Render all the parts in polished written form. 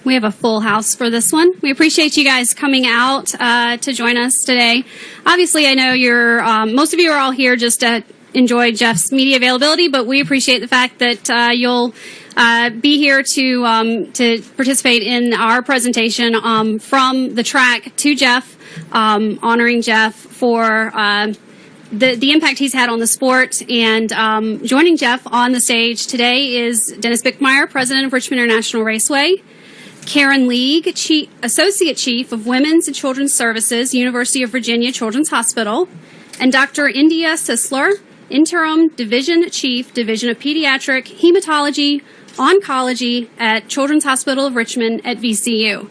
We have a full house for this one. We appreciate you guys coming out to join us today. Obviously, I know most of you are all here just to enjoy Jeff's media availability, but we appreciate the fact that you'll be here to participate in our presentation from the track to Jeff, honoring Jeff for the impact he's had on the sport. And joining Jeff on the stage today is Dennis Bickmeyer, president of Richmond International Raceway, Karen League, Associate Chief of Women's and Children's Services, University of Virginia Children's Hospital, and Dr. India Sisler, Interim Division Chief, Division of Pediatric Hematology, Oncology at Children's Hospital of Richmond at VCU.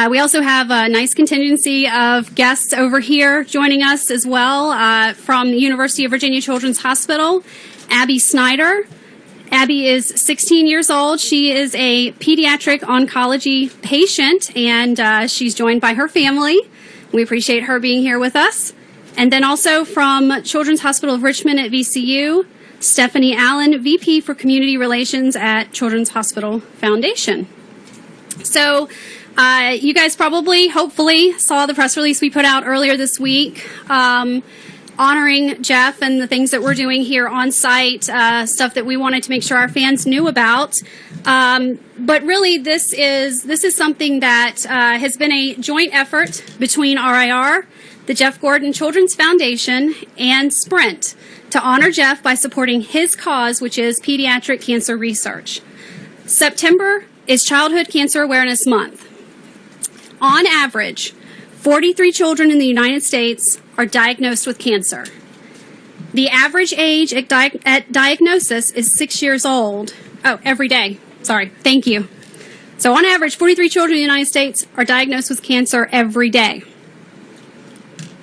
We also have a nice contingency of guests over here joining us as well from the University of Virginia Children's Hospital, Abby Snyder. Abby is 16 years old. She is a pediatric oncology patient, and she's joined by her family. We appreciate her being here with us. And then also from Children's Hospital of Richmond at VCU, Stephanie Allen, VP for Community Relations at Children's Hospital Foundation. So you guys probably, hopefully, saw the press release we put out earlier this week honoring Jeff and the things that we're doing here on site, stuff that we wanted to make sure our fans knew about. But really, this is something that has been a joint effort between RIR, the Jeff Gordon Children's Foundation, and Sprint to honor Jeff by supporting his cause, which is pediatric cancer research. September is Childhood Cancer Awareness Month. On average, 43 children in the United States are diagnosed with cancer. The average age at diagnosis is 6 years old. Oh, every day. Sorry. Thank you. So on average, 43 children in the United States are diagnosed with cancer every day.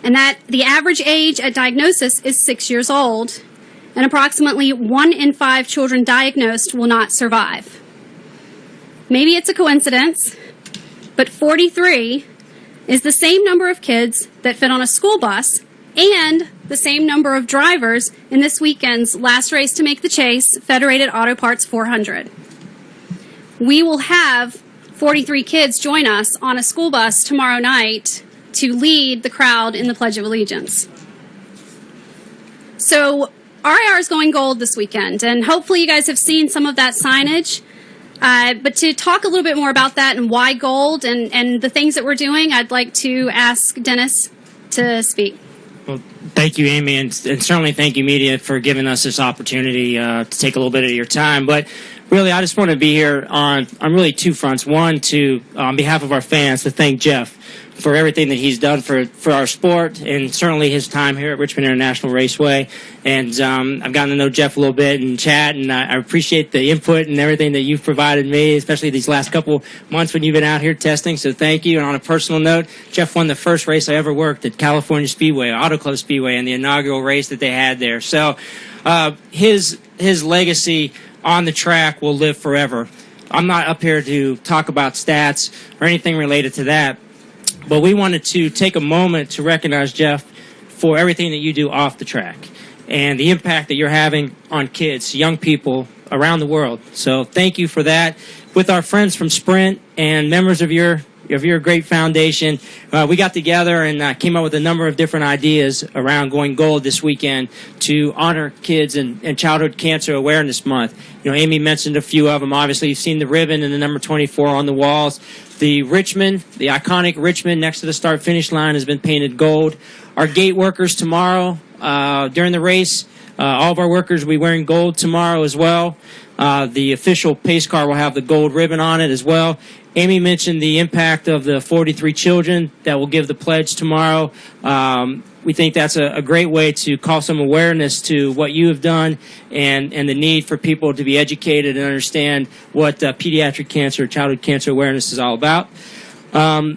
And that the average age at diagnosis is 6 years old, and approximately 1 in 5 children diagnosed will not survive. Maybe it's a coincidence, but 43 is the same number of kids that fit on a school bus and the same number of drivers in this weekend's last race to make the chase, Federated Auto Parts 400. We will have 43 kids join us on a school bus tomorrow night to lead the crowd in the Pledge of Allegiance. So RIR is going gold this weekend, and hopefully you guys have seen some of that signage. But to talk a little bit more about that and why gold and the things that we're doing, I'd like to ask Dennis to speak. Well, thank you, Amy, and certainly thank you, media, for giving us this opportunity to take a little bit of your time. But really, I just want to be here on really two fronts. One, on behalf of our fans, to thank Jeff for everything that he's done for our sport, and certainly his time here at Richmond International Raceway. And I've gotten to know Jeff a little bit and chat, and I appreciate the input and everything that you've provided me, especially these last couple months when you've been out here testing. So thank you. And on a personal note, Jeff won the first race I ever worked at California Speedway, Auto Club Speedway, in the inaugural race that they had there. So his legacy on the track will live forever. I'm not up here to talk about stats or anything related to that, but we wanted to take a moment to recognize Jeff for everything that you do off the track and the impact that you're having on kids, young people around the world. So thank you for that. With our friends from Sprint and members of your great foundation, we got together and came up with a number of different ideas around going gold this weekend to honor kids and Childhood Cancer Awareness Month. You know, Amy mentioned a few of them. Obviously, you've seen the ribbon and the number 24 on the walls. The iconic Richmond next to the start-finish line has been painted gold. Our gate workers tomorrow, during the race, all of our workers will be wearing gold tomorrow as well. The official pace car will have the gold ribbon on it as well. Amy mentioned the impact of the 43 children that will give the pledge tomorrow. We think that's a great way to call some awareness to what you have done and the need for people to be educated and understand what pediatric cancer, childhood cancer awareness is all about.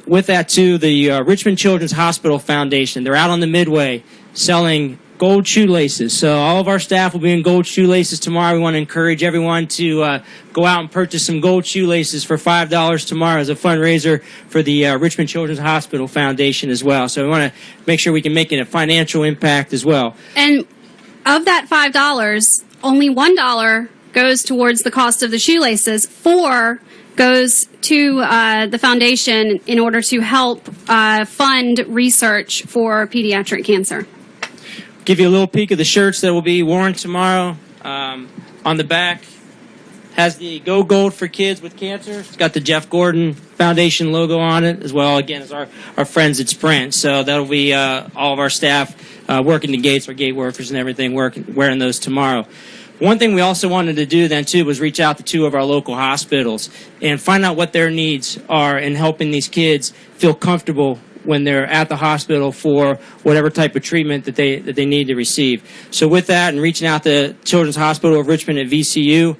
With that, too, the Richmond Children's Hospital Foundation, they're out on the Midway selling gold shoelaces. So all of our staff will be in gold shoelaces tomorrow. We want to encourage everyone to go out and purchase some gold shoelaces for $5 tomorrow as a fundraiser for the Richmond Children's Hospital Foundation as well. So we want to make sure we can make it a financial impact as well. And of that $5, only $1 goes towards the cost of the shoelaces. 4 goes to the foundation in order to help fund research for pediatric cancer. Give you a little peek of the shirts that will be worn tomorrow. On the back has the Go Gold for Kids with Cancer. It's got the Jeff Gordon Foundation logo on it, as well, again, as our friends at Sprint. So that'll be all of our staff working the gates, our gate workers and everything, wearing those tomorrow. One thing we also wanted to do then, too, was reach out to 2 of our local hospitals and find out what their needs are in helping these kids feel comfortable when they're at the hospital for whatever type of treatment that they need to receive. So with that and reaching out to Children's Hospital of Richmond at VCU,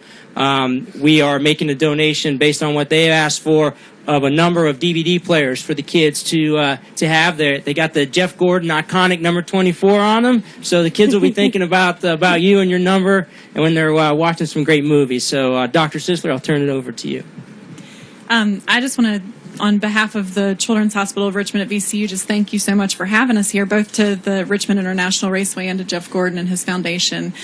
we are making a donation based on what they asked for of a number of DVD players for the kids to have there. They got the Jeff Gordon iconic number 24 on them, so the kids will be thinking about you and your number and when they're watching some great movies. So Dr. Sisler, I'll turn it over to you. I just want to, on behalf of the Children's Hospital of Richmond at VCU, just thank you so much for having us here, both to the Richmond International Raceway and to Jeff Gordon and his foundation.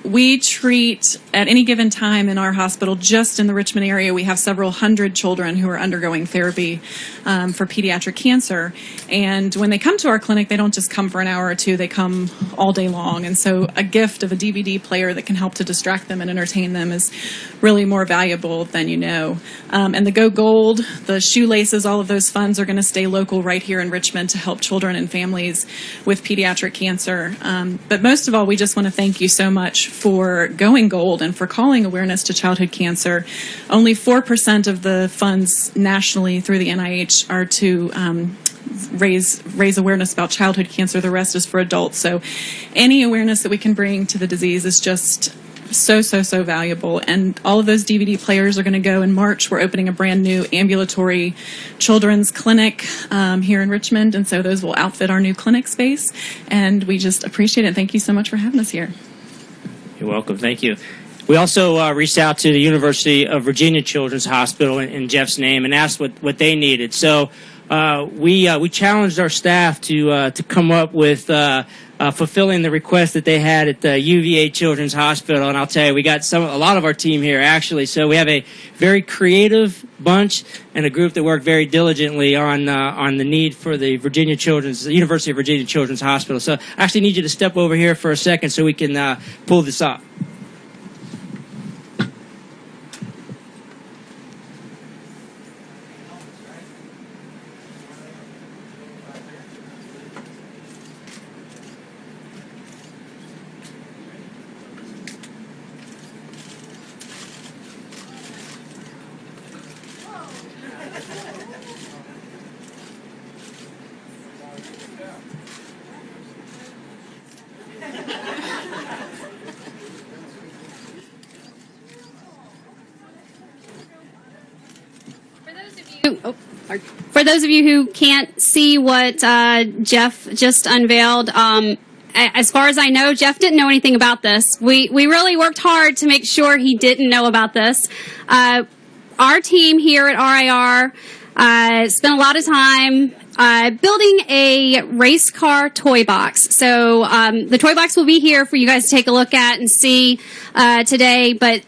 We treat, at any given time in our hospital, just in the Richmond area, we have several hundred children who are undergoing therapy for pediatric cancer. And when they come to our clinic, they don't just come for an hour or two, they come all day long. And so a gift of a DVD player that can help to distract them and entertain them is really more valuable than you know. And the Go Gold, the shoelaces, all of those funds are going to stay local right here in Richmond to help children and families with pediatric cancer. But most of all, we just want to thank you so much for going gold and for calling awareness to childhood cancer. Only 4% of the funds nationally through the NIH are to raise awareness about childhood cancer. The rest is for adults. So any awareness that we can bring to the disease is just so valuable. And all of those DVD players are going to go in March. We're opening a brand new ambulatory children's clinic here in Richmond, and so those will outfit our new clinic space. And we just appreciate it. Thank you so much for having us here. You're welcome. Thank you. We also reached out to the University of Virginia Children's Hospital in Jeff's name and asked what they needed. So we challenged our staff to come up with fulfilling the request that they had at the UVA Children's Hospital. And I'll tell you, we got a lot of our team here, actually. So we have a very creative bunch and a group that worked very diligently on the need for the University of Virginia Children's Hospital. So I actually need you to step over here for a second so we can pull this off. For those of you who can't see what Jeff just unveiled, as far as I know, Jeff didn't know anything about this. We really worked hard to make sure he didn't know about this. Our team here at RIR spent a lot of time building a race car toy box. So the toy box will be here for you guys to take a look at and see today. But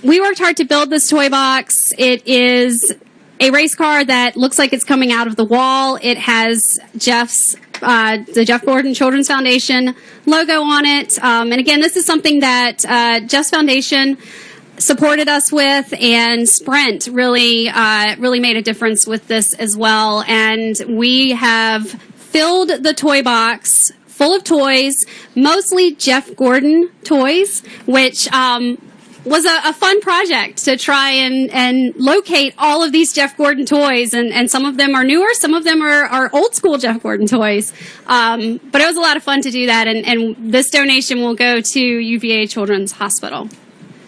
we worked hard to build this toy box. It is a race car that looks like it's coming out of the wall. It has the Jeff Gordon Children's Foundation logo on it. And again, this is something that Jeff's Foundation supported us with, and Sprint really made a difference with this as well. And we have filled the toy box full of toys, mostly Jeff Gordon toys, which was a fun project to try and locate all of these Jeff Gordon toys, and some of them are newer, some of them are old school Jeff Gordon toys. But it was a lot of fun to do that, and this donation will go to UVA Children's Hospital.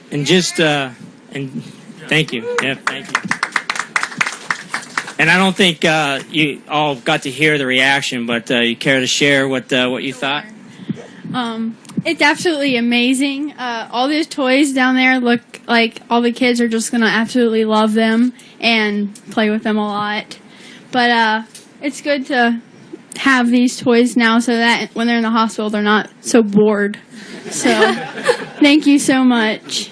And and thank you. Yeah, thank you. And I don't think you all got to hear the reaction, but you care to share what you thought? It's absolutely amazing. All these toys down there look like all the kids are just going to absolutely love them and play with them a lot. But it's good to have these toys now so that when they're in the hospital, they're not so bored. So Thank you so much.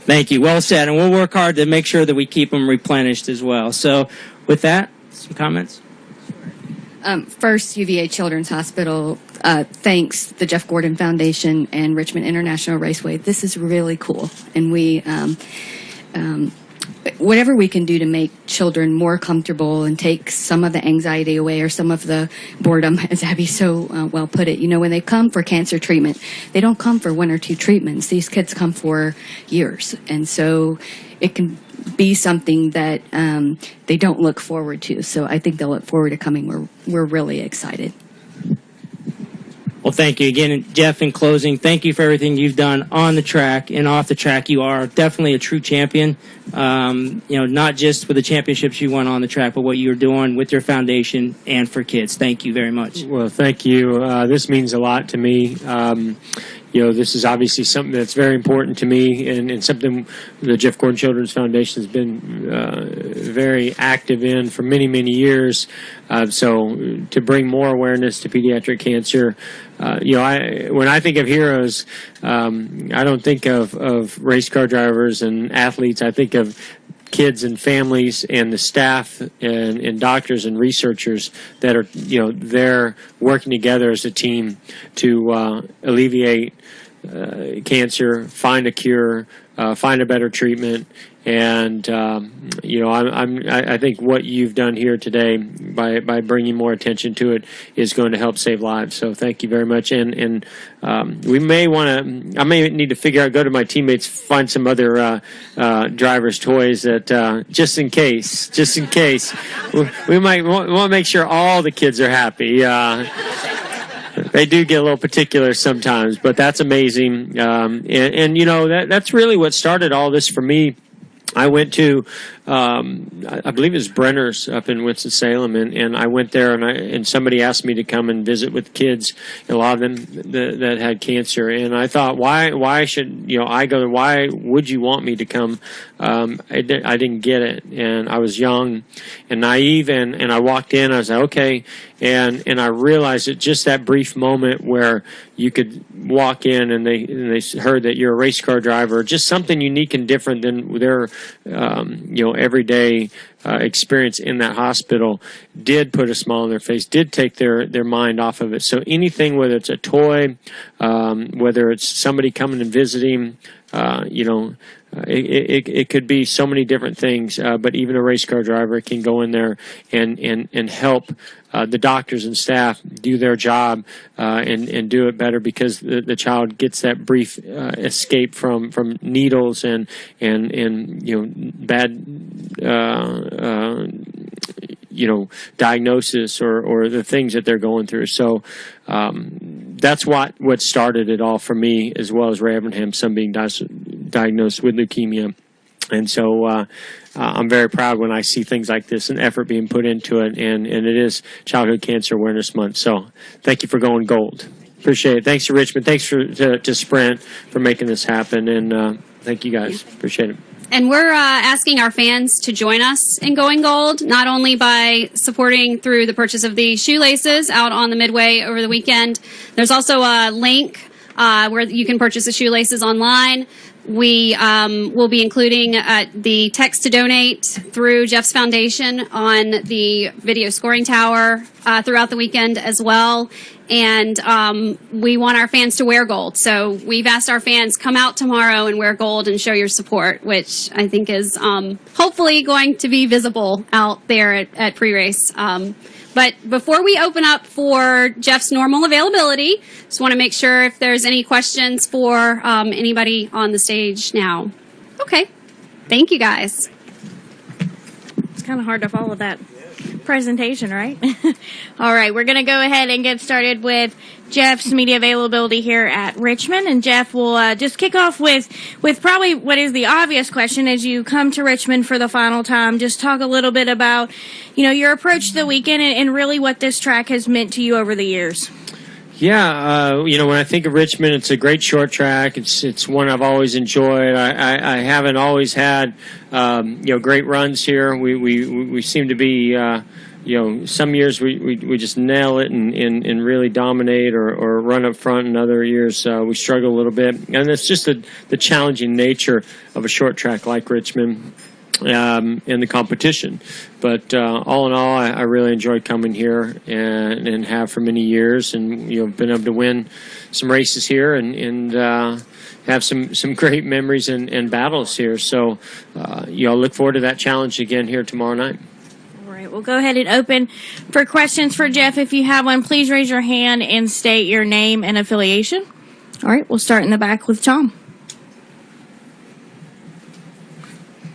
Thank you. Well said. And we'll work hard to make sure that we keep them replenished as well. So with that, some comments? First, UVA Children's Hospital thanks the Jeff Gordon Foundation and Richmond International Raceway. This is really cool. And we, whatever we can do to make children more comfortable and take some of the anxiety away or some of the boredom, as Abby so well put it. You know, when they come for cancer treatment, they don't come for 1 or 2 treatments. These kids come for years. And so it can be something that they don't look forward to. So I think they'll look forward to coming. We're really excited. Well, thank you again, Jeff. In closing, thank you for everything you've done on the track and off the track. You are definitely a true champion. Not just for the championships you won on the track, but what you're doing with your foundation and for kids. Thank you very much. Well, thank you. This means a lot to me. This is obviously something that's very important to me and something the Jeff Gordon Children's Foundation has been very active in for many, many years. So to bring more awareness to pediatric cancer, when I think of heroes, I don't think of race car drivers and athletes. I think of kids and families and the staff and doctors and researchers that are, they're working together as a team to alleviate cancer, find a cure, find a better treatment. And, I think what you've done here today by bringing more attention to it is going to help save lives. So thank you very much. And we may I may need to go to my teammates, find some other drivers' toys that just in case, we might want to make sure all the kids are happy. They do get a little particular sometimes, but that's amazing. That's really what started all this for me. I went to, I believe it was Brenner's up in Winston-Salem, and I went there, and somebody asked me to come and visit with kids, a lot of them that had cancer, and I thought, why should I go there? Why would you want me to come? I didn't get it, and I was young and naive, and I walked in, I was like, okay, and I realized that just that brief moment where you could walk in and they heard that you're a race car driver, just something unique and different than their everyday experience in that hospital, did put a smile on their face, did take their mind off of it. So anything, whether it's a toy, whether it's somebody coming and visiting, it could be so many different things, but even a race car driver can go in there and help the doctors and staff do their job and do it better, because the child gets that brief escape from needles and bad diagnosis or the things that they're going through. So that's what started it all for me, as well as Ray Abraham's son being diagnosed with leukemia. And so I'm very proud when I see things like this and effort being put into it, and it is Childhood Cancer Awareness Month. So thank you for going gold. Appreciate it. Thanks to Richmond. Thanks to Sprint for making this happen, and thank you guys. Appreciate it. And we're asking our fans to join us in going gold, not only by supporting through the purchase of the shoelaces out on the Midway over the weekend. There's also a link where you can purchase the shoelaces online. We will be including the text to donate through Jeff's Foundation on the video scoring tower throughout the weekend as well. And we want our fans to wear gold. So we've asked our fans, come out tomorrow and wear gold and show your support, which I think is hopefully going to be visible out there at pre-race. But before we open up for Jeff's normal availability, just want to make sure if there's any questions for anybody on the stage now. Okay. Thank you, guys. It's kind of hard to follow that presentation, right? All right, we're going to go ahead and get started with Jeff's media availability here at Richmond. And Jeff will just kick off with probably what is the obvious question as you come to Richmond for the final time. Just talk a little bit about, your approach to the weekend and really what this track has meant to you over the years. Yeah, when I think of Richmond, it's a great short track. It's one I've always enjoyed. I haven't always had, great runs here. We seem to be some years we just nail it and really dominate or run up front, and other years we struggle a little bit. And it's just the challenging nature of a short track like Richmond in the competition. But all in all, I really enjoyed coming here and have for many years, and been able to win some races here and have some great memories and battles here. So look forward to that challenge again here tomorrow night. All right, we'll go ahead and open for questions for Jeff. If you have one, please raise your hand and state your name and affiliation. All right, we'll start in the back with Tom.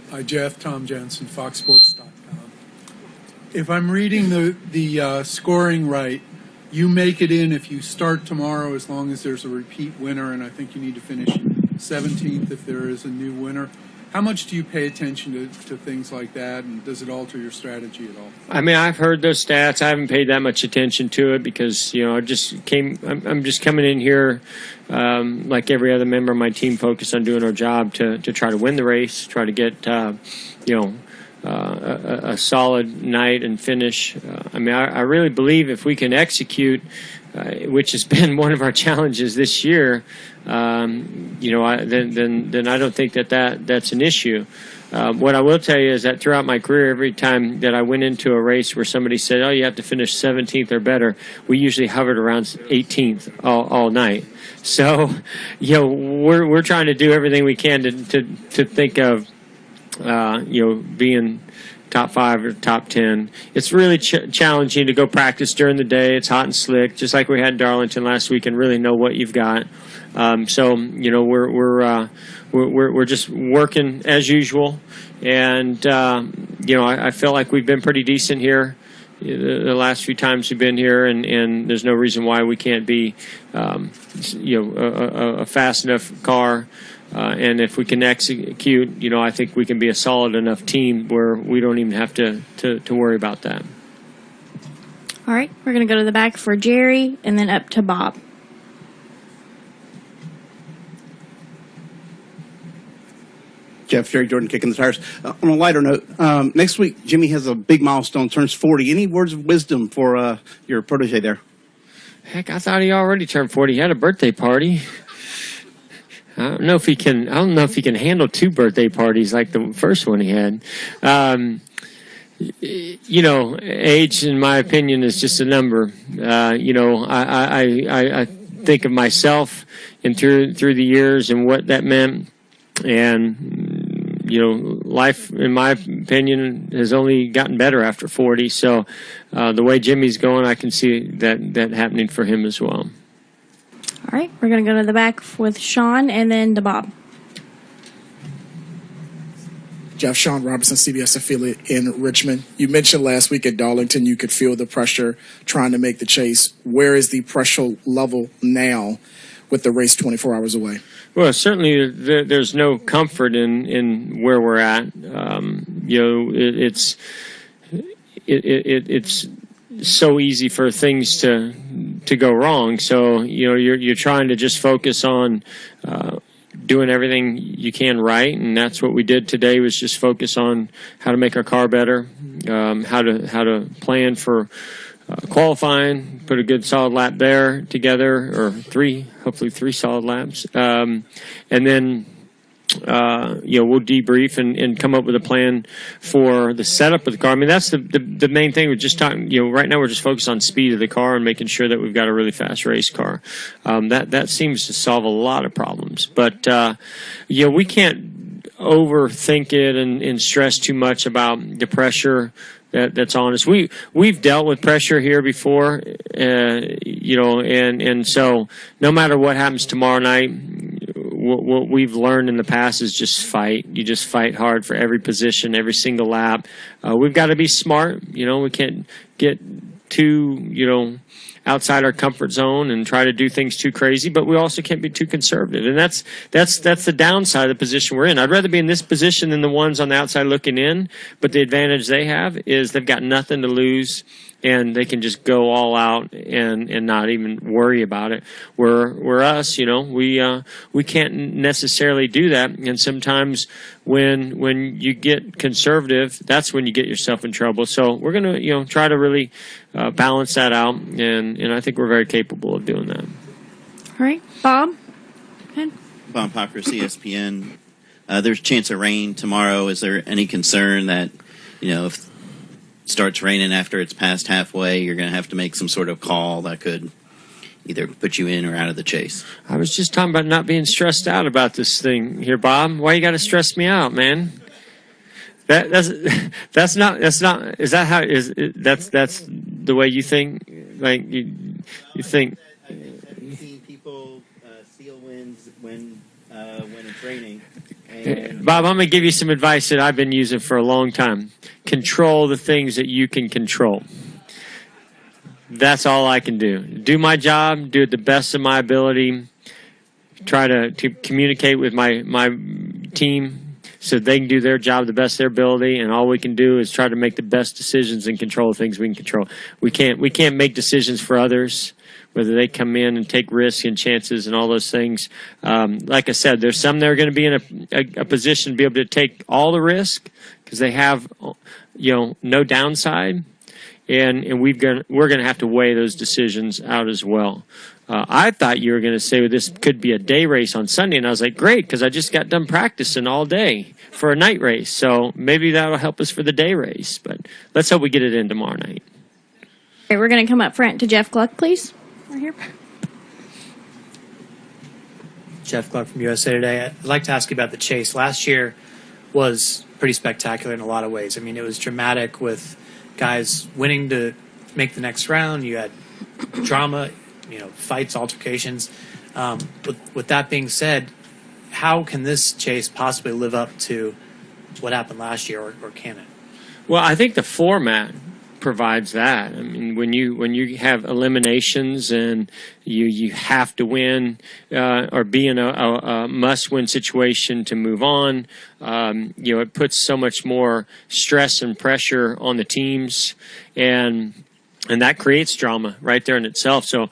Hi, Jeff. Tom Jensen, FoxSports.com. If I'm reading the scoring right, you make it in if you start tomorrow, as long as there's a repeat winner, and I think you need to finish 17th if there is a new winner. How much do you pay attention to things like that, and does it alter your strategy at all? I mean, I've heard those stats. I haven't paid that much attention to it because I'm just coming in here like every other member of my team, focused on doing our job to try to win the race, try to get a solid night and finish. I really believe if we can execute, which has been one of our challenges this year, then I don't think that's an issue. What I will tell you is that throughout my career, every time that I went into a race where somebody said, "Oh, you have to finish 17th or better," we usually hovered around 18th all night. So, we're trying to do everything we can to think of, being top 5 or top 10. It's really challenging to go practice during the day. It's hot and slick, just like we had in Darlington last week, and really know what you've got. So we're just working as usual, and I feel like we've been pretty decent here the last few times we've been here, and there's no reason why we can't be a fast enough car. And if we can execute, I think we can be a solid enough team where we don't even have to worry about that. All right, we're going to go to the back for Jerry and then up to Bob. Jeff, Jerry Jordan, Kicking the Tires. On a lighter note, next week, Jimmy has a big milestone, turns 40. Any words of wisdom for your protege there? Heck, I thought he already turned 40. He had a birthday party. I don't know if he can handle 2 birthday parties like the first one he had. Age, in my opinion, is just a number. I think of myself and through the years and what that meant, and life, in my opinion, has only gotten better after 40. So the way Jimmy's going, I can see that happening for him as well. All right, we're going to go to the back with Sean and then to Bob. Jeff, Sean Robertson, CBS affiliate in Richmond. You mentioned last week at Darlington you could feel the pressure trying to make the chase. Where is the pressure level now with the race 24 hours away? Well, certainly there's no comfort in where we're at. It's so easy for things to go wrong. So you're trying to just focus on doing everything you can right, and that's what we did today. Was just focus on how to make our car better, how to plan for qualifying, put a good solid lap there together, or hopefully three solid laps, and then we'll debrief and come up with a plan for the setup of the car. I mean, that's the main thing. We're just talking, right now we're just focused on speed of the car and making sure that we've got a really fast race car. That seems to solve a lot of problems. But, we can't overthink it and stress too much about the pressure that's on us. We've dealt with pressure here before, and so no matter what happens tomorrow night, what we've learned in the past is just fight. You just fight hard for every position, every single lap. We've got to be smart. We can't get too, outside our comfort zone and try to do things too crazy, but we also can't be too conservative. And that's the downside of the position we're in. I'd rather be in this position than the ones on the outside looking in, but the advantage they have is they've got nothing to lose, and they can just go all out and not even worry about it. We're us, we can't necessarily do that. And sometimes when you get conservative, that's when you get yourself in trouble. So we're going to, try to really balance that out, and I think we're very capable of doing that. All right, Bob? Go ahead. Bob Popper, CSPN. There's a chance of rain tomorrow. Is there any concern that, if starts raining after it's past halfway, you're going to have to make some sort of call that could either put you in or out of the chase? I was just talking about not being stressed out about this thing here, Bob. Why you got to stress me out, man? That's not. Is that how is that's the way you think? Like you think? Have you seen people seal wins when it's raining? Bob, I'm going to give you some advice that I've been using for a long time. Control the things that you can control. That's all I can do. Do my job, do it the best of my ability, try to communicate with my team so they can do their job the best of their ability, and all we can do is try to make the best decisions and control the things we can control. We can't make decisions for others, whether they come in and take risks and chances and all those things. Like I said, there's some that are going to be in a position to be able to take all the risk because they have, no downside, and we're going to have to weigh those decisions out as well. I thought you were going to say, well, this could be a day race on Sunday, and I was like, great, because I just got done practicing all day for a night race, so maybe that'll help us for the day race. But let's hope we get it in tomorrow night. Okay, we're going to come up front to Jeff Gluck, please. Right here. Jeff Gluck from USA Today. I'd like to ask you about the chase. Last year was pretty spectacular in a lot of ways. I mean, it was dramatic with guys winning to make the next round. You had drama, fights, altercations. With that being said, how can this chase possibly live up to what happened last year, or can it? Well, I think the format provides that. I mean, when you have eliminations and you have to win or be in a must-win situation to move on, it puts so much more stress and pressure on the teams, and that creates drama right there in itself. So,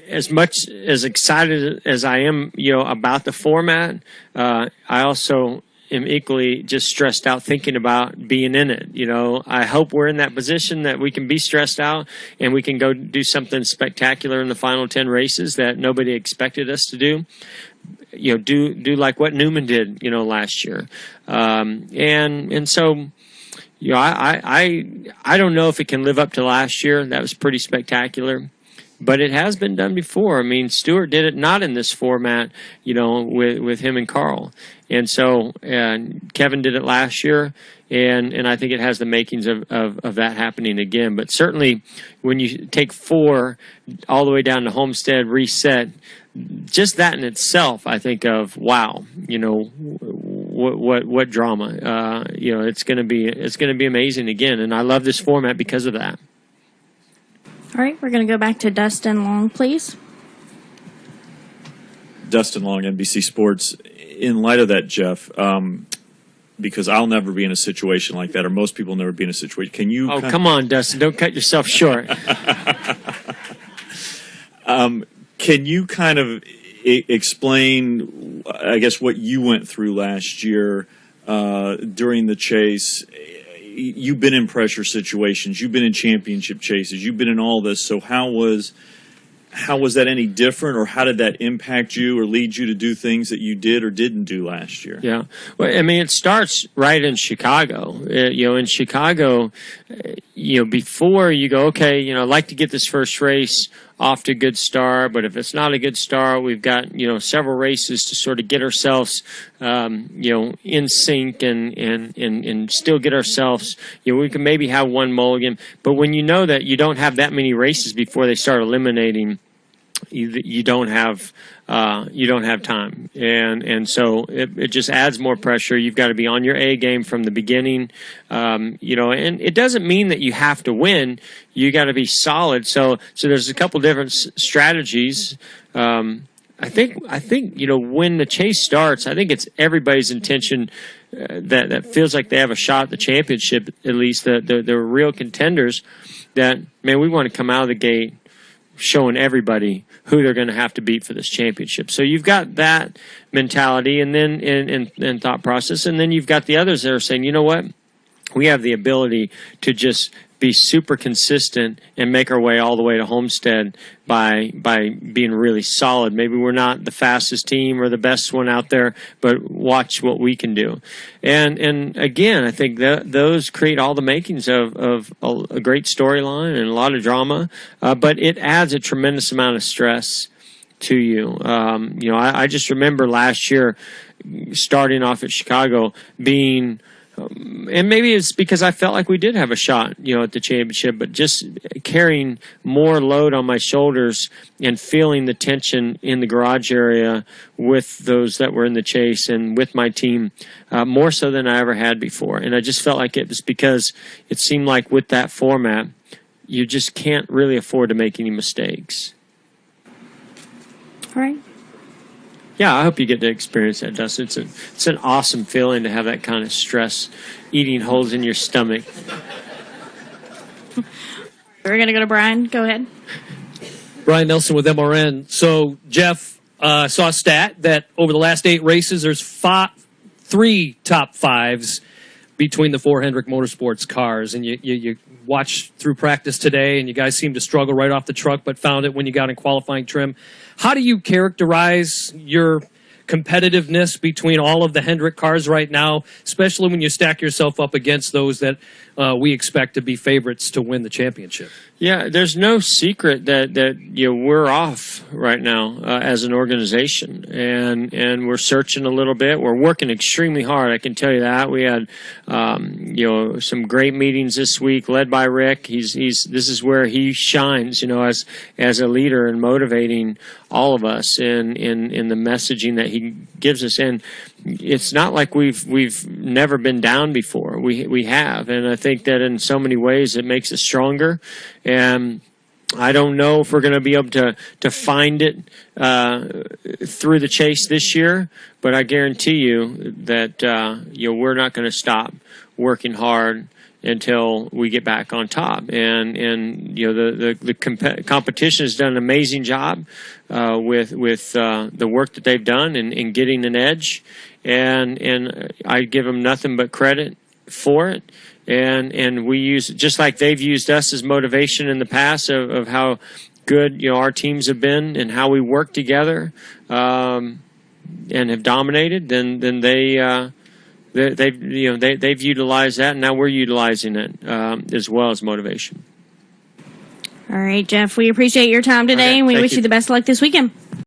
as much as excited as I am, about the format, I also am equally just stressed out thinking about being in it. I hope we're in that position that we can be stressed out and we can go do something spectacular in the final 10 races that nobody expected us to do. Do like what Newman did, last year. And so, I don't know if it can live up to last year. That was pretty spectacular. But it has been done before. I mean, Stewart did it not in this format, with him and Carl. And so Kevin did it last year, and I think it has the makings of that happening again. But certainly when you take 4 all the way down to Homestead, reset, just that in itself, I think of, wow, what drama. It's going to be amazing again, and I love this format because of that. All right, we're going to go back to Dustin Long, please. Dustin Long, NBC Sports. In light of that, Jeff, because I'll never be in a situation like that, or most people never be in a situation. Can you? Come on, Dustin! Don't cut yourself short. Can you kind of explain, I guess, what you went through last year during the chase? You've been in pressure situations. You've been in championship chases. You've been in all this. So how was that any different, or how did that impact you or lead you to do things that you did or didn't do last year? Yeah. Well, I mean, it starts right in Chicago. In Chicago, before you go, okay, I'd like to get this first race off to a good start, but if it's not a good start, we've got, several races to sort of get ourselves, in sync and still get ourselves, we can maybe have one mulligan. But when you know that you don't have that many races before they start eliminating, you don't have time, and so it just adds more pressure. You've got to be on your A game from the beginning, and it doesn't mean that you have to win. You got to be solid. So there's a couple different strategies. I think when the chase starts, I think it's everybody's intention that feels like they have a shot at the championship. At least the real contenders. That, man, we want to come out of the gate showing everybody who they're going to have to beat for this championship. So you've got that mentality and then and thought process, and then you've got the others that are saying, you know what, we have the ability to just be super consistent and make our way all the way to Homestead by being really solid. Maybe we're not the fastest team or the best one out there, but watch what we can do. And again, I think that those create all the makings of a great storyline and a lot of drama, but it adds a tremendous amount of stress to you. I just remember last year starting off at Chicago being and maybe it's because I felt like we did have a shot, at the championship, but just carrying more load on my shoulders and feeling the tension in the garage area with those that were in the chase and with my team more so than I ever had before. And I just felt like it was because it seemed like with that format, you just can't really afford to make any mistakes. All right. Yeah, I hope you get to experience that, Dustin. It's an awesome feeling to have that kind of stress eating holes in your stomach. We're going to go to Brian. Go ahead. Brian Nelson with MRN. So, Jeff, saw a stat that over the last 8 races, there's 3 top 5s between the 4 Hendrick Motorsports cars. And you watched through practice today, and you guys seemed to struggle right off the truck, but found it when you got in qualifying trim. How do you characterize your competitiveness between all of the Hendrick cars right now, especially when you stack yourself up against those that we expect to be favorites to win the championship? Yeah, there's no secret that we're off right now as an organization, and we're searching a little bit. We're working extremely hard. I can tell you that. We had some great meetings this week, led by Rick. This is where he shines, as a leader and motivating all of us in the messaging that he gives us. And it's not like we've never been down before. We have, and I think that in so many ways it makes us stronger. And I don't know if we're going to be able to find it through the chase this year, but I guarantee you that we're not going to stop working hard until we get back on top. And the competition has done an amazing job with the work that they've done in getting an edge, and I give them nothing but credit for it. And we use, just like they've used us as motivation in the past of how good our teams have been and how we work together and have dominated. Then they've utilized that, and now we're utilizing it as well as motivation. All right, Jeff. We appreciate your time today, and we wish you the best of luck this weekend.